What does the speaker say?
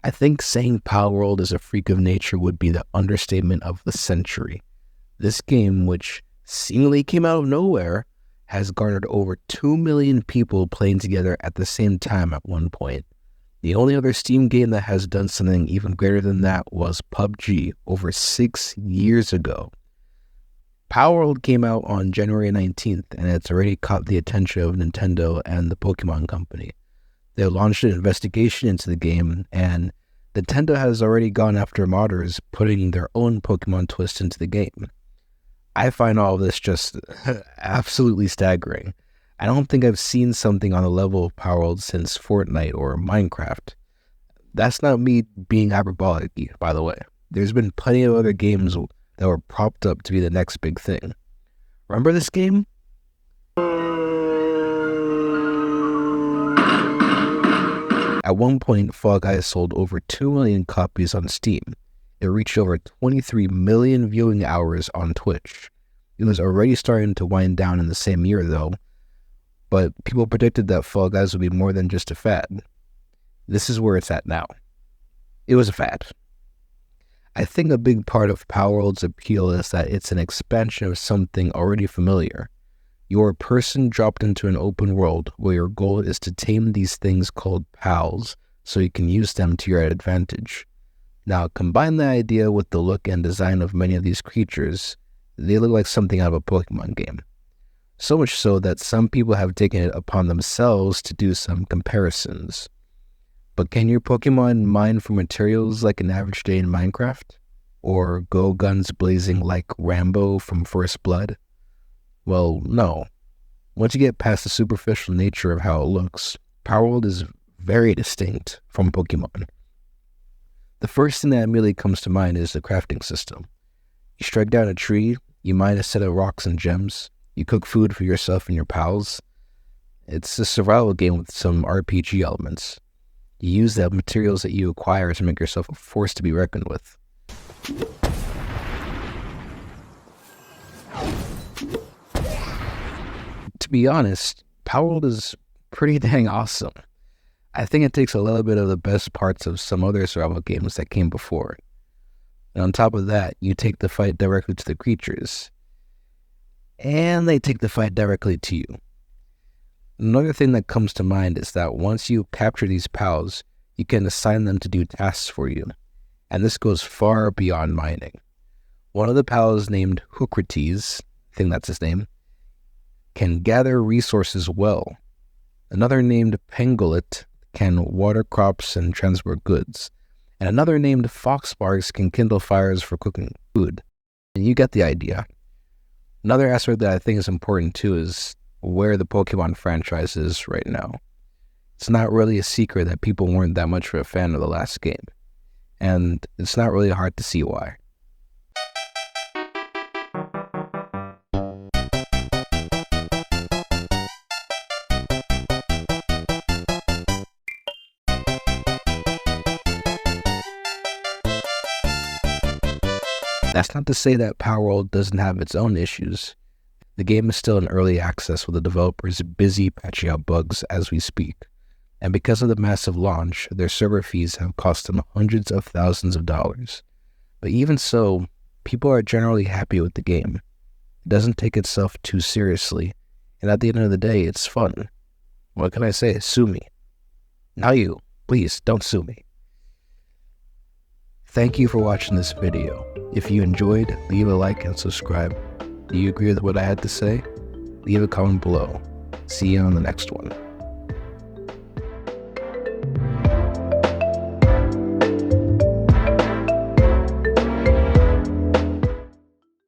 I think saying Palworld is a freak of nature would be the understatement of the century. This game, which seemingly came out of nowhere, has garnered over 2 million people playing together at the same time at one point. The only other Steam game that has done something even greater than that was PUBG over 6 years ago. Palworld came out on January 19th, and it's already caught the attention of Nintendo and the Pokemon Company. They launched an investigation into the game, and Nintendo has already gone after modders putting their own Pokemon twist into the game. I find all of this just absolutely staggering. I don't think I've seen something on the level of Palworld since Fortnite or Minecraft. That's not me being hyperbolic, by the way. There's been plenty of other games that were propped up to be the next big thing. Remember this game? At one point, Fall Guys sold over 2 million copies on Steam. It reached over 23 million viewing hours on Twitch. It was already starting to wind down in the same year, though, but people predicted that Fall Guys would be more than just a fad. This is where it's at now. It was a fad. I think a big part of Palworld's appeal is that it's an expansion of something already familiar. You're a person dropped into an open world where your goal is to tame these things called pals so you can use them to your advantage. Now, combine the idea with the look and design of many of these creatures, they look like something out of a Pokemon game. So much so that some people have taken it upon themselves to do some comparisons. But can your Pokemon mine for materials like an average day in Minecraft? Or go guns blazing like Rambo from First Blood? Well, no. Once you get past the superficial nature of how it looks, Palworld is very distinct from Pokemon. The first thing that immediately comes to mind is the crafting system. You strike down a tree, you mine a set of rocks and gems, you cook food for yourself and your pals. It's a survival game with some RPG elements. You use the materials that you acquire to make yourself a force to be reckoned with. To be honest, Palworld is pretty dang awesome. I think it takes a little bit of the best parts of some other survival games that came before. And on top of that, you take the fight directly to the creatures. And they take the fight directly to you. Another thing that comes to mind is that once you capture these pals, you can assign them to do tasks for you. And this goes far beyond mining. One of the pals named Hookrates, I think that's his name, can gather resources well. Another named Pengulet can water crops and transport goods. And another named Foxbarks can kindle fires for cooking food. And you get the idea. Another aspect that I think is important too is where the Pokemon franchise is right now. It's not really a secret that people weren't that much of a fan of the last game. And it's not really hard to see why. That's not to say that Palworld doesn't have its own issues. The game is still in early access with the developers busy patching out bugs as we speak. And because of the massive launch, their server fees have cost them hundreds of thousands of dollars. But even so, people are generally happy with the game. It doesn't take itself too seriously, and at the end of the day, it's fun. What can I say? Sue me. Now you, please, don't sue me. Thank you for watching this video. If you enjoyed, leave a like and subscribe. Do you agree with what I had to say? Leave a comment below. See you on the next one.